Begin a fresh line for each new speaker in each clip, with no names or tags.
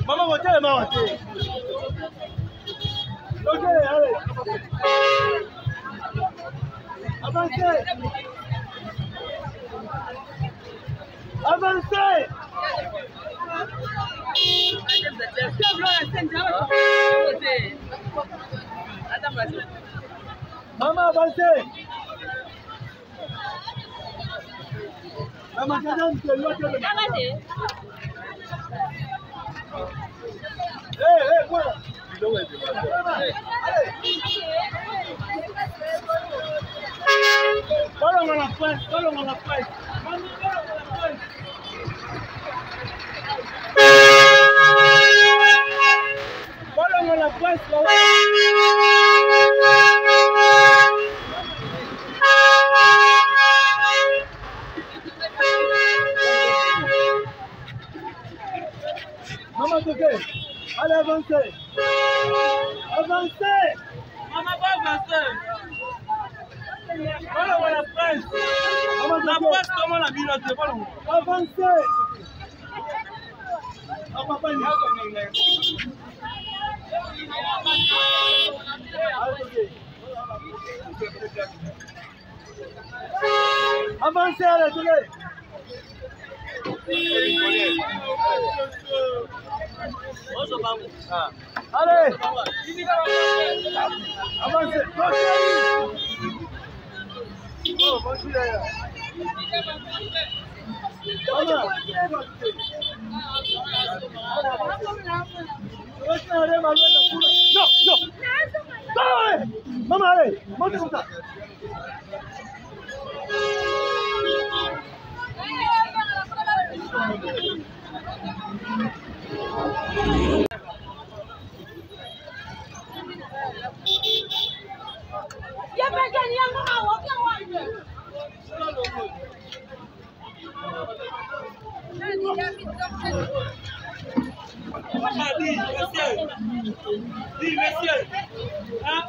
Maman, votez, maman, votez. Ok, allez. Avancez. Avancez. Maman, avancez. Maman, voilà. Follow on the front, follow on the front. Follow on the front, Maman, c'est ok. Allez, avancez. Avancez. Maman, va avancer. Follow on the front. La presse, comment la ville est follow. Avancez. Papa, il y a avancez, allez, tenez. Allez, avancez. Oh, bonjour d'ailleurs. Non, non. Maman, allez, montez comme ça. Dis, messieurs. Hein?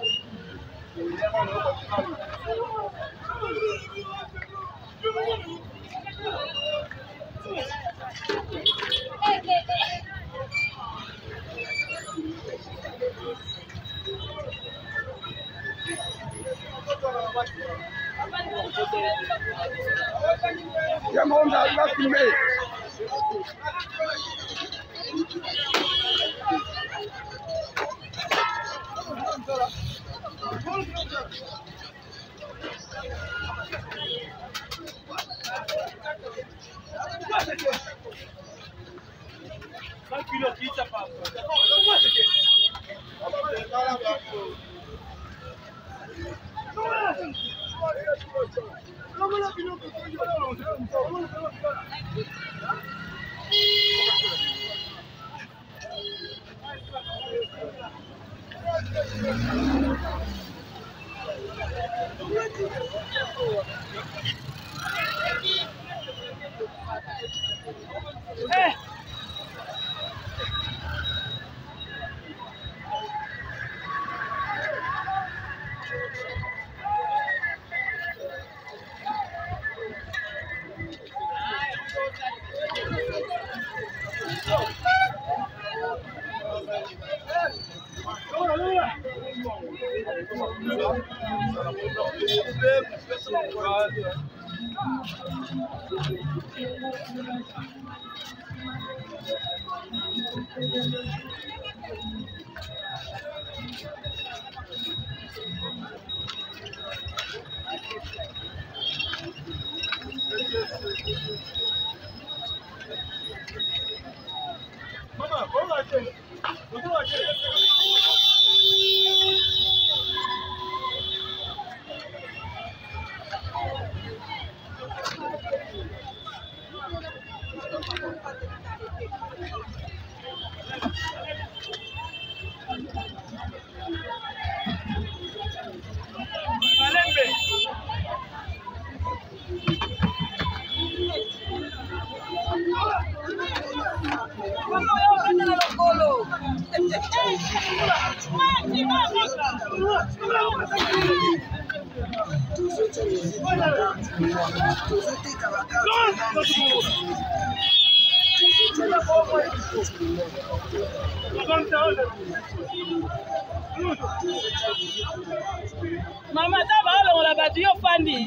Mama, taba on la battu yo fandi.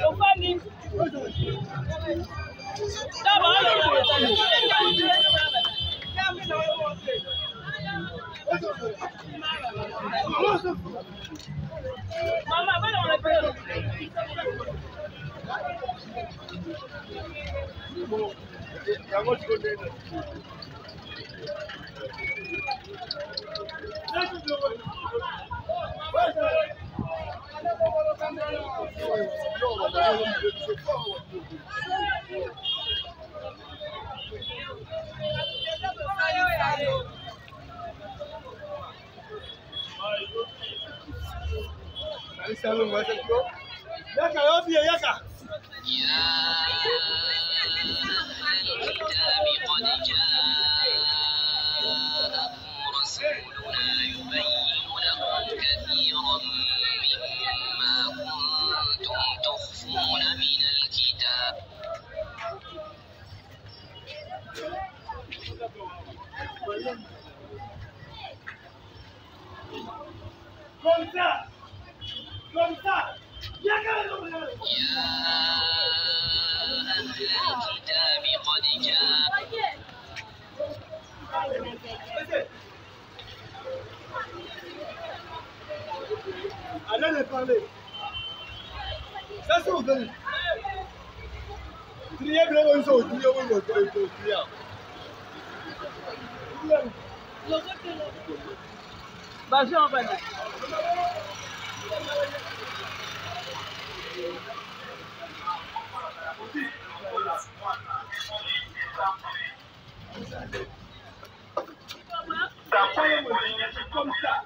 Yo fandi. Taba on la battu. Mama, va on la battu.
Allez parler. Ça c'est au début. Trier bien on s'en trier on le trier.
Vas-y en bas.
Comme ça.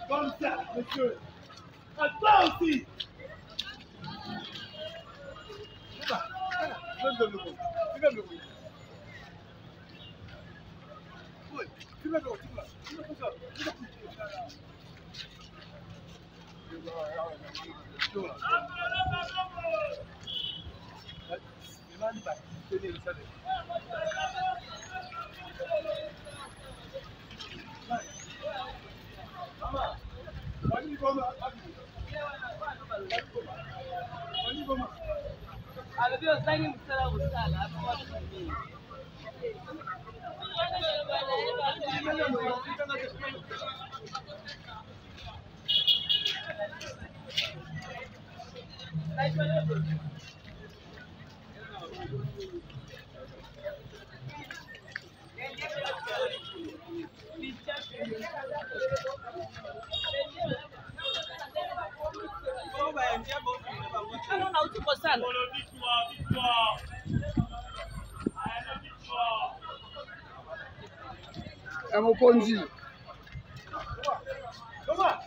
Comme ça, monsieur. À toi aussi. Mokonzi. Comment?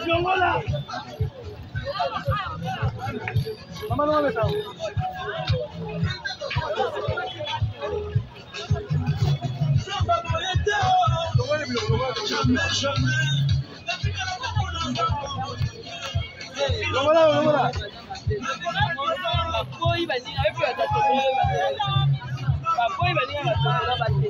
Jongola. Mama no me sabe. Jongola.
Boy, bazinga epi atatobola baboyi balinga batobola bate.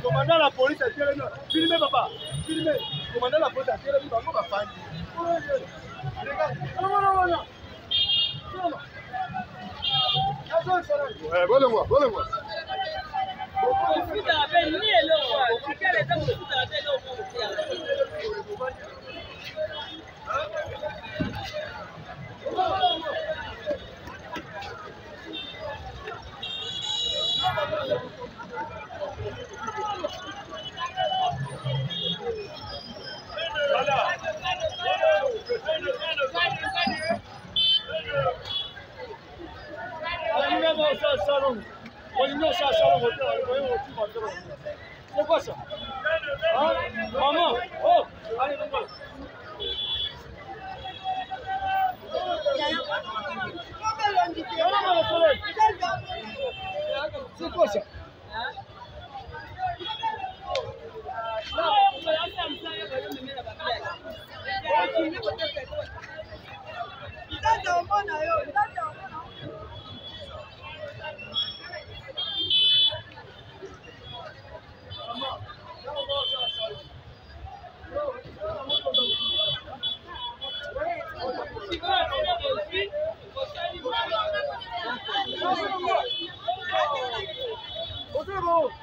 Commandant la police a tiré. Filmez papa. Filmez. Commandant la police a tiré. Il va pas faire. Volez-moi. C'est quoi ça? Hein? Maman, oh, allez, maman. C'est quoi ça?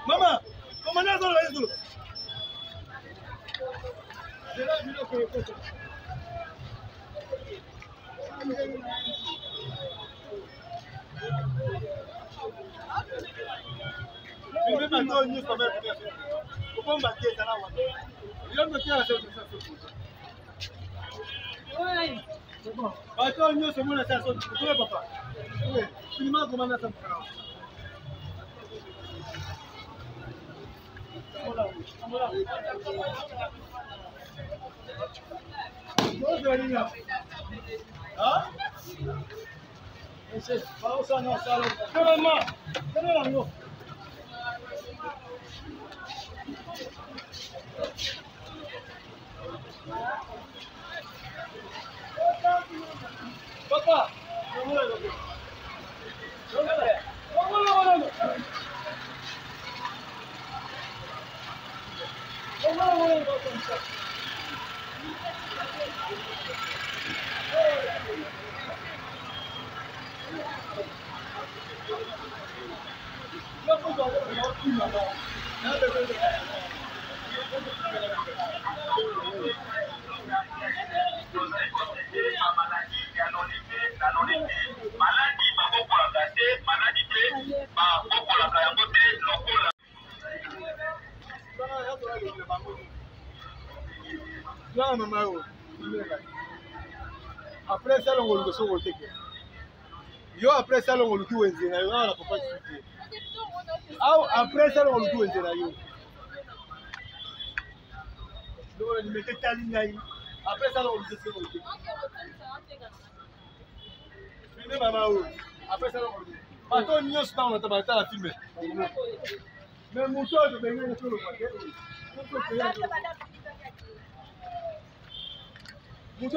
Maman, comment on a dans le réseau? Papa, Après ça, on va le sauver. Yo, après ça, on va le tout enlever. On va la papa chuter. Après ça, on va le tout enlever. Donc, on va mettre ta ligne. Après ça, on va le sauver. Filmez maman. Après ça, on va le sauver. Attends, nous sommes dans la filmer. Mais mon tour, je vais venir sur le paquet. Mon tour,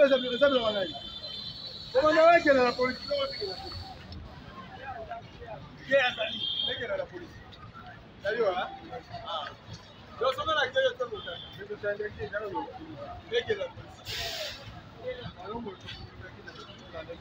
c'est le malade. Comment on a été dans la police? Qui est Azali? Qui est dans la police? Salut, hein? Je suis dans la gueule de tout le monde. Je suis dans la gueule de tout le monde. Qui est dans la police? Alors, moi, je suis dans la gueule.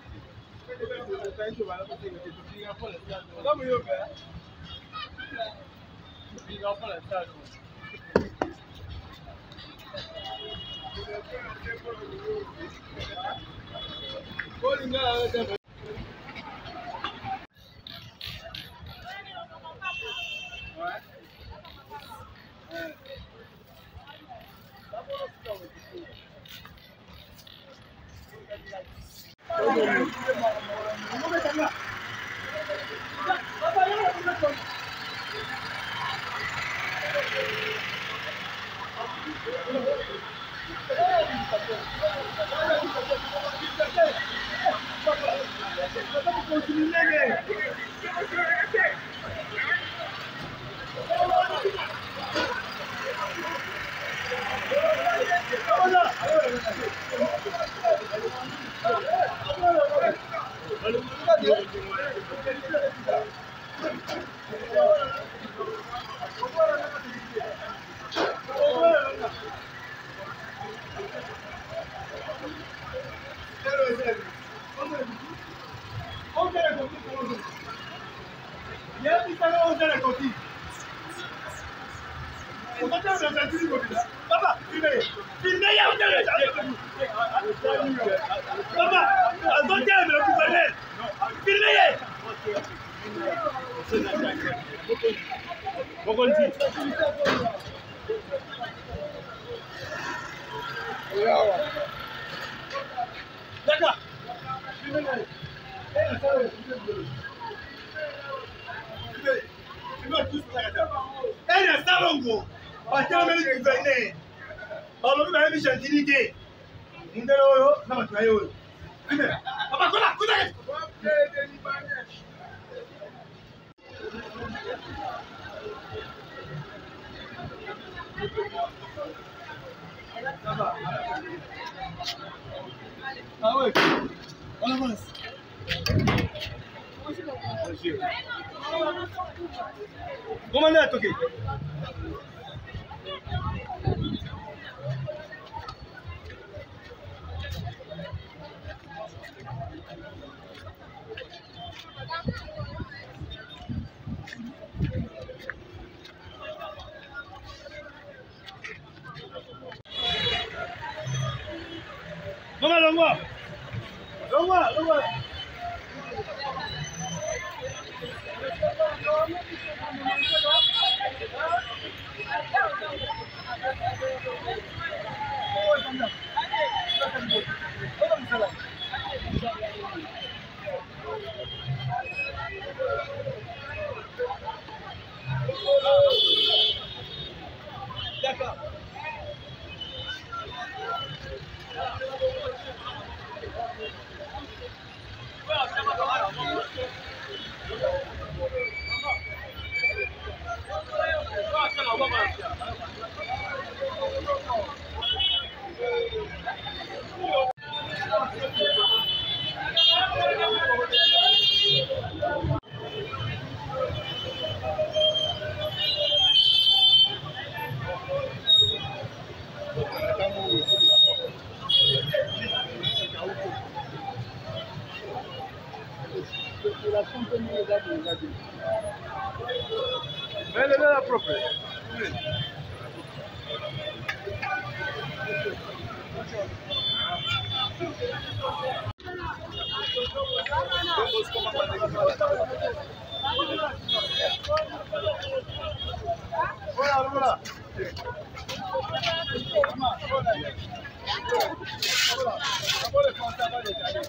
Ah ouais, on avance. Comment on est à toquer? Maman, donne-moi. Donne-moi, donne-moi. D'accord. Mais elle est la propre. Voilà, voilà. Voilà.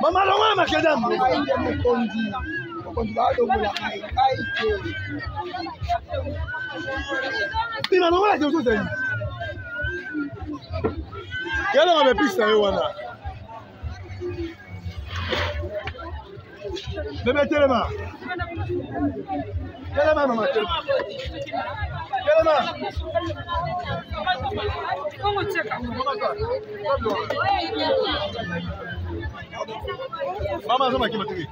Mama longa makadam. Pima longa je uso tani. Yala ngabepisa yo wana. Bebe telema. Telema mama telema. Telema.
Como cheka?
Mama soma kima tiki.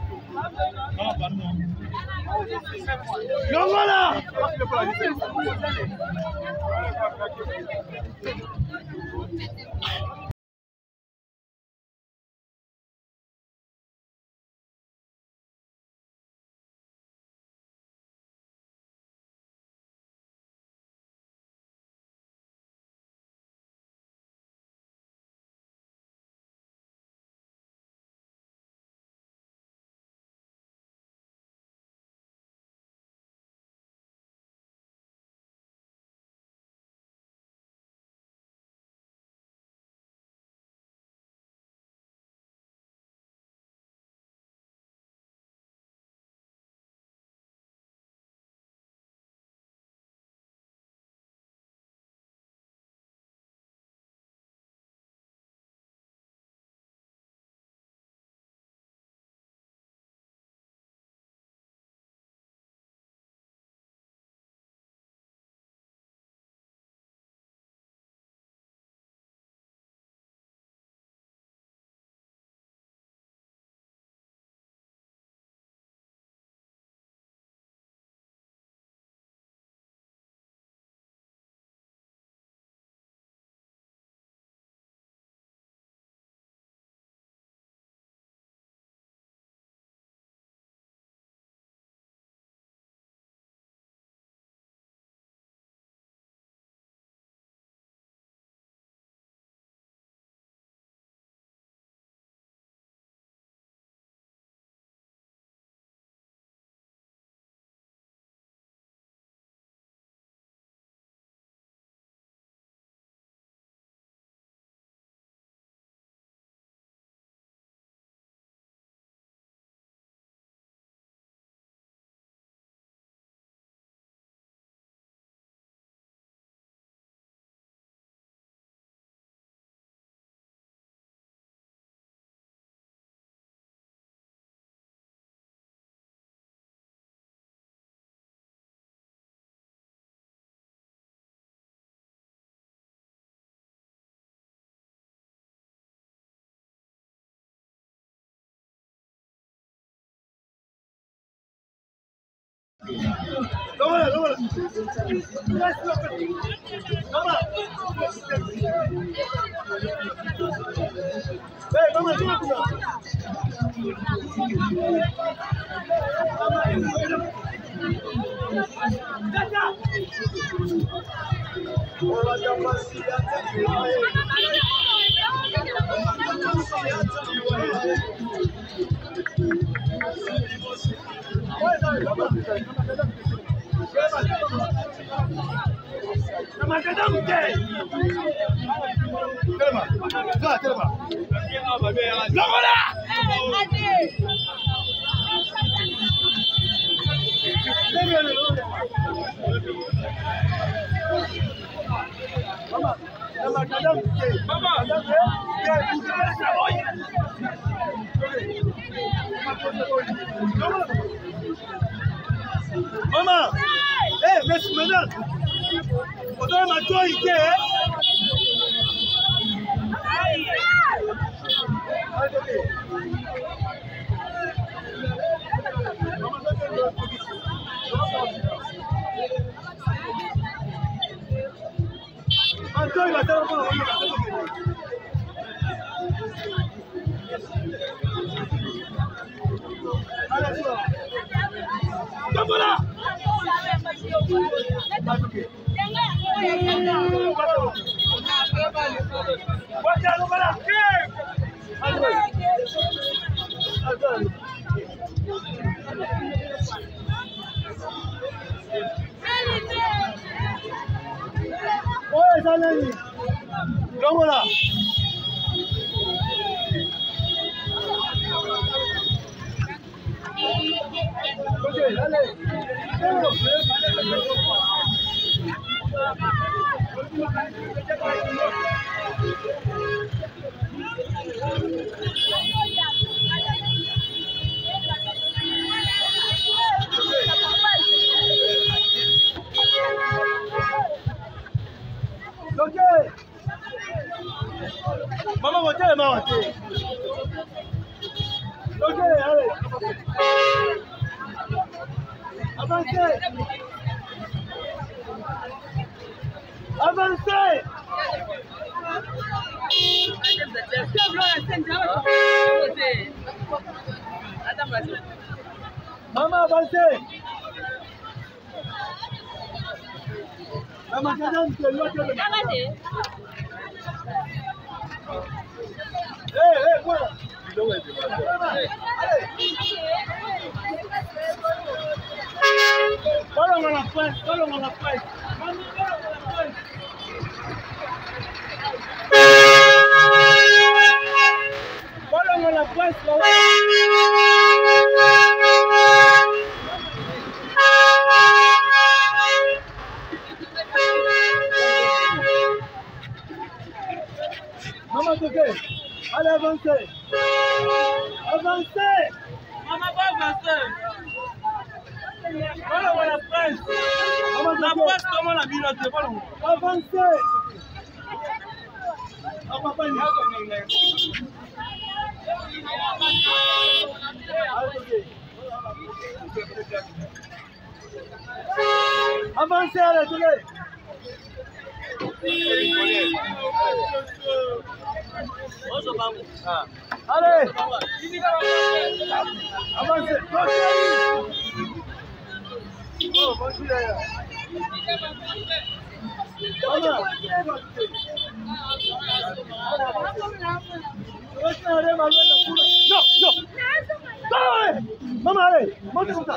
Mama panu. Longola. Mama, merci madame. On a ma joie ici. Antoine va faire un allez. Ouais, ça l'a dit. Donc voilà. Ok, allez. Ok. Maman, montez les mains. Ok, allez. Avancez. Avancez. Maman, avancez. Maman, madame, c'est l'autre. Hey, voilà. Follow on the front, follow on the front. Follow on the front, Maman, c'est ok. Allez, avancez. Avancez. Maman, va avancer. Voilà, on la presse. La presse, comment la milote? Avancez. Ah, papa, il y a avancez, allez, tenez. Allez, avancez. Oh, bonjour d'ailleurs. Non, non. Maman, allez, montez comme ça.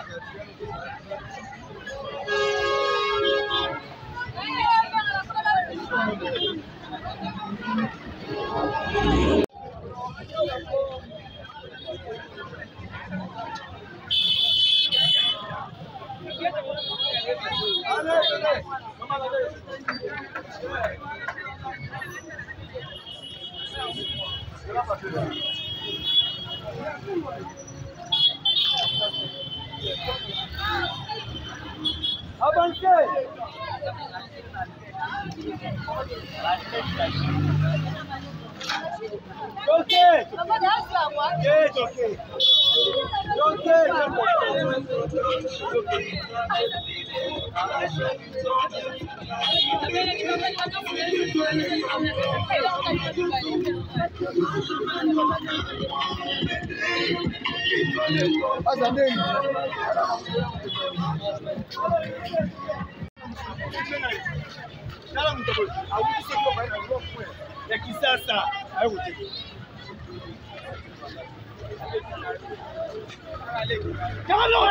Avancez. Ok. Yes, okay. Okay. Attendez. Ya kisasa hayo kama leo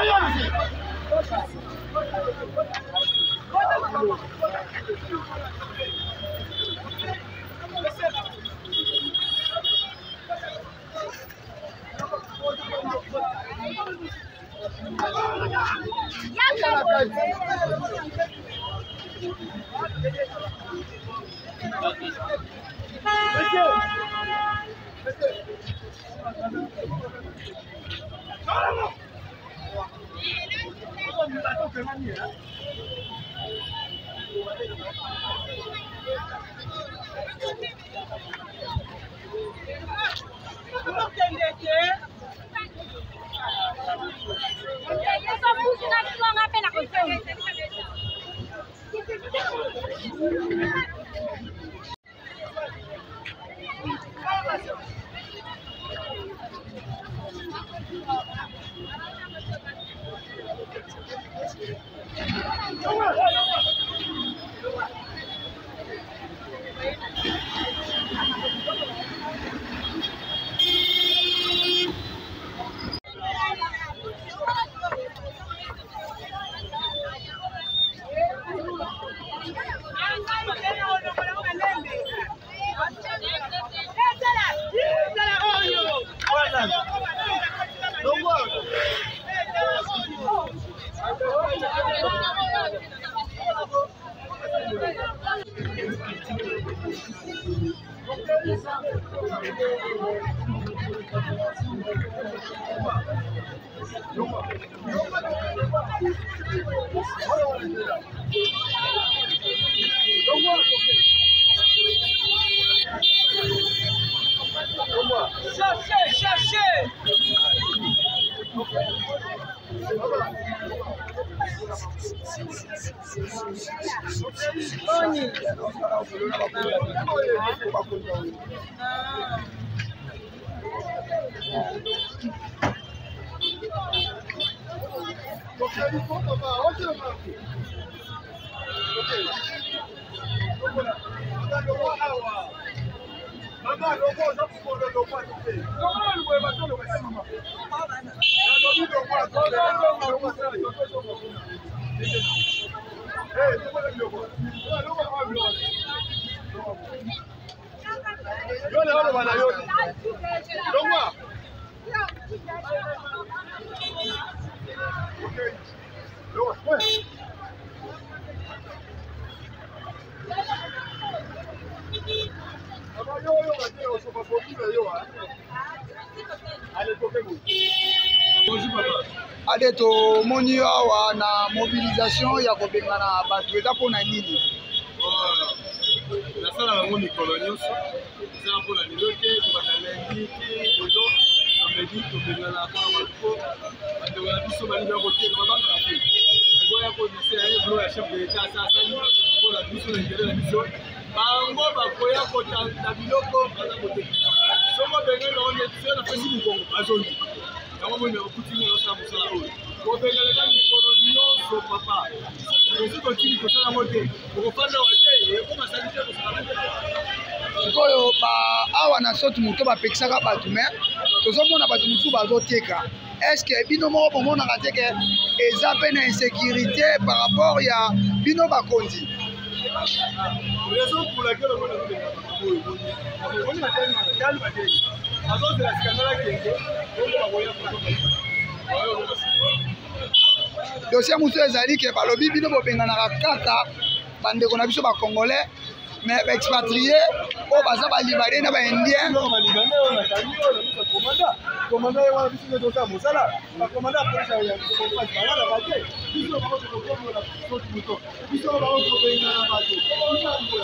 Cherchez. Oni.
Ade to moni awa na mobilisation ya kobengana bato eza mpona nini?
nasala bango mikolo nyonso eza mpona lelo te tobanda lendi te lelo samedi tobengana kaka bato bandeko na biso balingi ya koteka babangaka te yango ya kodise ya evlo ya chef de l'état asasali mpona biso na intere na biso bango bakoya kotanda biloko baza koteka soko bengani bango neti soki napesi mikongo bazongi yango moni okutinga osala mosala oyo kobengaleka mikolo nyonso papa osi kotili kosala yango te okofanda wa te ekobasali te kosala te
sikoyo awa na soki moto bapekisaka bato me tozomona bato mosusu bazoteka estce bino moko bomonaka te ke eza mpe na insécurité par rapport ya bino bakonzi?
raison pour laquelle on a
dossier mosusu ezali ke balobi bino bobenganaka kaka bandeko na biso bacongolais mais baexpatrie oyo baza balibane na baindien.
Commandant ye wana biso nde tosala mosala bacommandant ya polisi ya bawanaka te biso bango tokokomona moto biso bango tobengana bato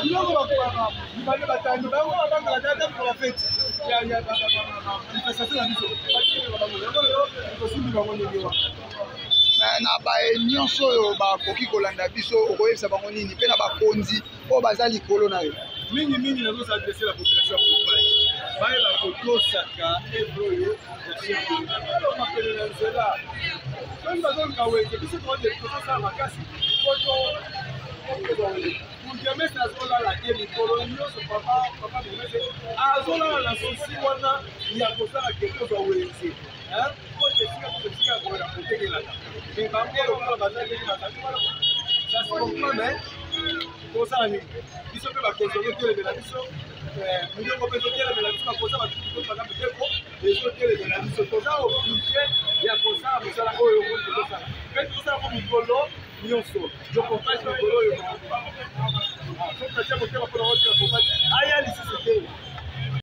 biloko bakobaka libane batandi bango babangaka te ata kola fete ya manifestation na biso batikaka bango yango lelo tosimbi bango ndenge wana
na baye nyonso oyo bakoki kolanda biso okoyebisa bango nini mpe na bakonzi oyo baza likolo na yo?
mingi nazosala adresse la population propage bayeba kotosaka ebroyo ya chefmapele na nzela soki bazolika wenge biso tosala makasi burgmestre azolala te mikolo nyonso papa burgmestre azolala na sosi wana ya kosala kekozwa wenge esika koya kotekelaka me bango lokola bazaleli bazali wana sasi comprendre tosala nini biso mpe bakonzi ozotelemela biso miliongo mpe ezotelemela biso bakoza baza miteko ezotelemela biso toza oblige ya kosala mosala oyo omoni tozosala mpe tozosalako mikolo nyonso jokompage mikolo oyo sokatia motema mpona otela kopage aya lisusu